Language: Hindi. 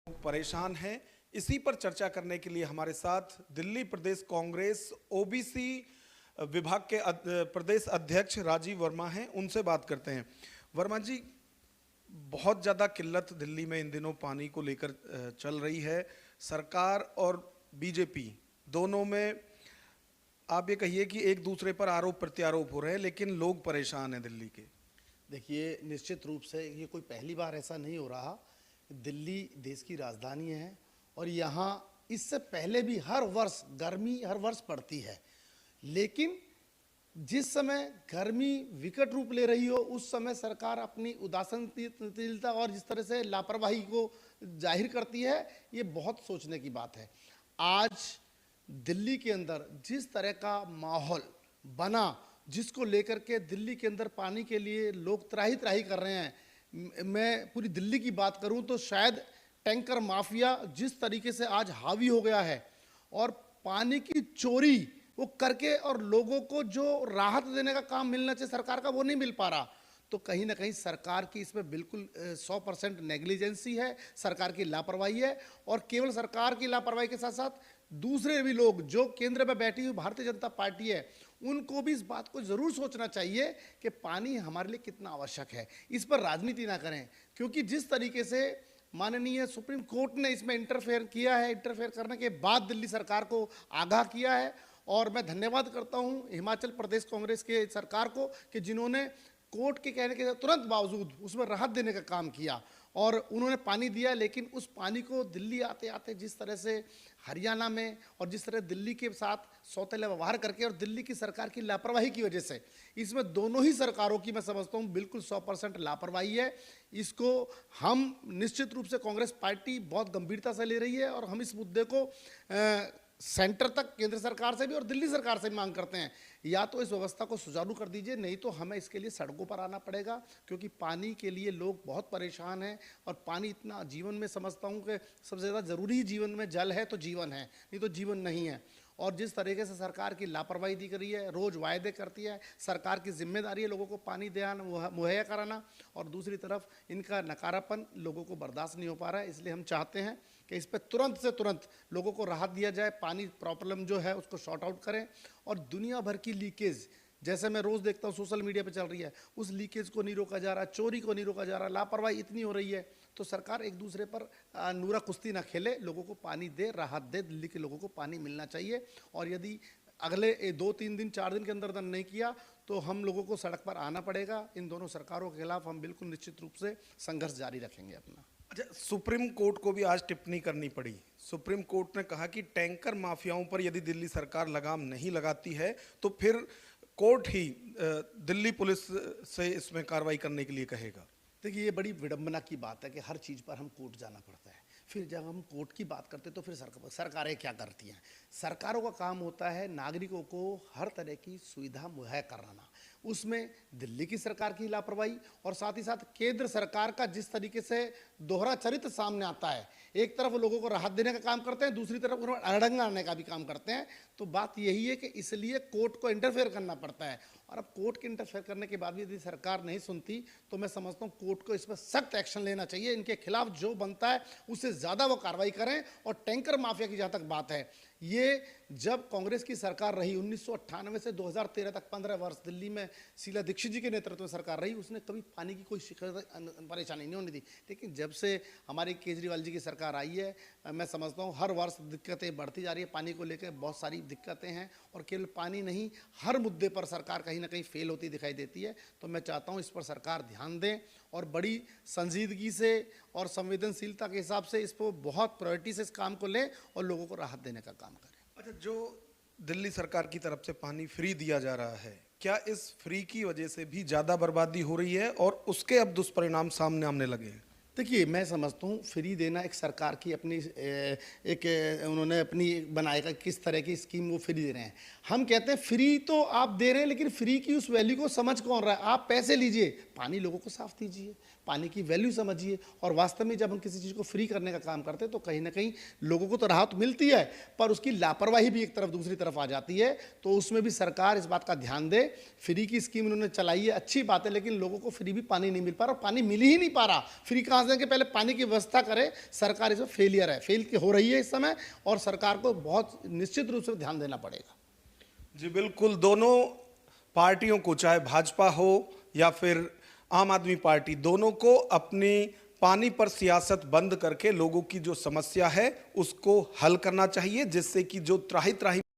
परेशान हैं। इसी पर चर्चा करने के लिए हमारे साथ दिल्ली प्रदेश कांग्रेस ओबीसी विभाग के प्रदेश अध्यक्ष राजीव वर्मा हैं। उनसे बात करते हैं। वर्मा जी, बहुत ज़्यादा किल्लत दिल्ली में इन दिनों पानी को लेकर चल रही है। सरकार और बीजेपी दोनों में आप ये कहिए कि एक दूसरे पर आरोप प्रत्यारोप हो रहे हैं, लेकिन लोग परेशान हैं दिल्ली के। देखिए, निश्चित रूप से ये कोई पहली बार ऐसा नहीं हो रहा। दिल्ली देश की राजधानी है और यहाँ इससे पहले भी हर वर्ष गर्मी हर वर्ष पड़ती है, लेकिन जिस समय गर्मी विकट रूप ले रही हो उस समय सरकार अपनी उदासीनता और जिस तरह से लापरवाही को जाहिर करती है, ये बहुत सोचने की बात है। आज दिल्ली के अंदर जिस तरह का माहौल बना, जिसको लेकर के दिल्ली के अंदर पानी के लिए लोग त्राही त्राही कर रहे हैं, मैं पूरी दिल्ली की बात करूं तो शायद टैंकर माफिया जिस तरीके से आज हावी हो गया है और पानी की चोरी वो करके और लोगों को जो राहत देने का काम मिलना चाहिए सरकार का, वो नहीं मिल पा रहा। तो कहीं ना कहीं सरकार की इसमें बिल्कुल 100% नेग्लिजेंसी है, सरकार की लापरवाही है। और केवल सरकार की लापरवाही के साथ साथ दूसरे भी लोग जो केंद्र में बैठी हुई भारतीय जनता पार्टी है, उनको भी इस बात को जरूर सोचना चाहिए कि पानी हमारे लिए कितना आवश्यक है। इस पर राजनीति ना करें, क्योंकि जिस तरीके से माननीय सुप्रीम कोर्ट ने इसमें इंटरफेयर किया है, इंटरफेयर करने के बाद दिल्ली सरकार को आगाह किया है। और मैं धन्यवाद करता हूं हिमाचल प्रदेश कांग्रेस के सरकार को कि जिन्होंने कोर्ट के कहने के तुरंत बावजूद उसमें राहत देने का काम किया और उन्होंने पानी दिया। लेकिन उस पानी को दिल्ली आते आते जिस तरह से हरियाणा में और जिस तरह दिल्ली के साथ सौतेला व्यवहार करके और दिल्ली की सरकार की लापरवाही की वजह से, इसमें दोनों ही सरकारों की मैं समझता हूँ बिल्कुल 100% लापरवाही है। इसको हम निश्चित रूप से कांग्रेस पार्टी बहुत गंभीरता से ले रही है और हम इस मुद्दे को सेंटर तक केंद्र सरकार से भी और दिल्ली सरकार से भी मांग करते हैं, या तो इस व्यवस्था को सुचारू कर दीजिए, नहीं तो हमें इसके लिए सड़कों पर आना पड़ेगा। क्योंकि पानी के लिए लोग बहुत परेशान हैं और पानी इतना जीवन में समझता हूँ कि सबसे ज़्यादा ज़रूरी जीवन में जल है तो जीवन है, नहीं तो जीवन नहीं है। और जिस तरीके से सरकार की लापरवाही दिख रही है, रोज़ वायदे करती है, सरकार की जिम्मेदारी है लोगों को पानी देना मुहैया कराना, और दूसरी तरफ इनका नकारापन लोगों को बर्दाश्त नहीं हो पा रहा है। इसलिए हम चाहते हैं कि इस पर तुरंत से तुरंत लोगों को राहत दिया जाए, पानी प्रॉब्लम जो है उसको शॉर्ट आउट करें। और दुनिया भर की लीकेज जैसे मैं रोज़ देखता हूँ सोशल मीडिया पे चल रही है, उस लीकेज को नहीं रोका जा रहा, चोरी को नहीं रोका जा रहा, लापरवाही इतनी हो रही है। तो सरकार एक दूसरे पर नूरा कुश्ती ना खेले, लोगों को पानी दे, राहत दे। दिल्ली के लोगों को पानी मिलना चाहिए। और यदि अगले 2-3 दिन 4 दिन के अंदर नहीं किया तो हम लोगों को सड़क पर आना पड़ेगा। इन दोनों सरकारों के खिलाफ हम बिल्कुल निश्चित रूप से संघर्ष जारी रखेंगे अपना। अच्छा, सुप्रीम कोर्ट को भी आज टिप्पणी करनी पड़ी। सुप्रीम कोर्ट ने कहा कि टैंकर माफियाओं पर यदि दिल्ली सरकार लगाम नहीं लगाती है तो फिर कोर्ट ही दिल्ली पुलिस से इसमें कार्रवाई करने के लिए कहेगा। देखिए, ये बड़ी विडंबना की बात है कि हर चीज़ पर हम कोर्ट जाना पड़ता है। फिर जब हम कोर्ट की बात करते हैं तो फिर सरकारें क्या करती हैं? सरकारों का काम होता है नागरिकों को हर तरह की सुविधा मुहैया कराना। उसमें दिल्ली की सरकार की लापरवाही और साथ ही साथ केंद्र सरकार का जिस तरीके से दोहरा चरित्र सामने आता है, एक तरफ लोगों को राहत देने का काम करते हैं, दूसरी तरफ उन्हें अड़ंगा आने का भी काम करते हैं। तो बात यही है कि इसलिए कोर्ट को इंटरफेयर करना पड़ता है। और अब कोर्ट के इंटरफेयर करने के बाद भी यदि सरकार नहीं सुनती तो मैं समझता हूँ कोर्ट को इस पर सख्त एक्शन लेना चाहिए। इनके खिलाफ जो बनता है उससे ज़्यादा वो कार्रवाई करें। और टैंकर माफिया की जहाँ तक बात है, ये जब कांग्रेस की सरकार रही 1998 से 2013 तक 15 वर्ष दिल्ली में शीला दीक्षित जी के नेतृत्व में सरकार रही, उसने कभी पानी की कोई शिकायत परेशानी नहीं होने दी। लेकिन जब से हमारी केजरीवाल जी की सरकार आई है, मैं समझता हूँ हर वर्ष दिक्कतें बढ़ती जा रही है। पानी को लेकर बहुत सारी दिक्कतें हैं और केवल पानी नहीं, हर मुद्दे पर सरकार कहीं ना कहीं फेल होती दिखाई देती है। तो मैं चाहता हूँ इस पर सरकार ध्यान दें और बड़ी संजीदगी से और संवेदनशीलता के हिसाब से इस पर बहुत प्रायोरिटी से इस काम को लें और लोगों को राहत देने का काम करें। अच्छा, जो दिल्ली सरकार की तरफ से पानी फ्री दिया जा रहा है, क्या इस फ्री की वजह से भी ज़्यादा बर्बादी हो रही है और उसके अब दुष्परिणाम सामने आने लगे हैं? देखिए, मैं समझता हूँ फ्री देना एक सरकार की अपनी उन्होंने अपनी बनाएगा किस तरह की स्कीम वो फ्री दे रहे हैं। हम कहते हैं फ्री तो आप दे रहे हैं, लेकिन फ्री की उस वैल्यू को समझ कौन रहा है? आप पैसे लीजिए, पानी लोगों को साफ दीजिए। पानी की वैल्यू समझिए। और वास्तव में जब हम किसी चीज़ को फ्री करने का काम करते हैं तो कहीं ना कहीं लोगों को तो राहत मिलती है, पर उसकी लापरवाही भी एक तरफ दूसरी तरफ आ जाती है। तो उसमें भी सरकार इस बात का ध्यान दे। फ्री की स्कीम उन्होंने चलाई है, अच्छी बात है, लेकिन लोगों को फ्री भी पानी नहीं मिल पा रहा, और पानी मिल ही नहीं पा रहा। फ्री कहाँ से देंगे? पहले पानी की व्यवस्था करे। सरकार इसमें फेलियर है, फेल हो रही है इस समय, और सरकार को बहुत निश्चित रूप से ध्यान देना पड़ेगा। जी बिल्कुल, दोनों पार्टियों को, चाहे भाजपा हो या फिर आम आदमी पार्टी, दोनों को अपनी पानी पर सियासत बंद करके लोगों की जो समस्या है उसको हल करना चाहिए, जिससे कि जो त्राही त्राही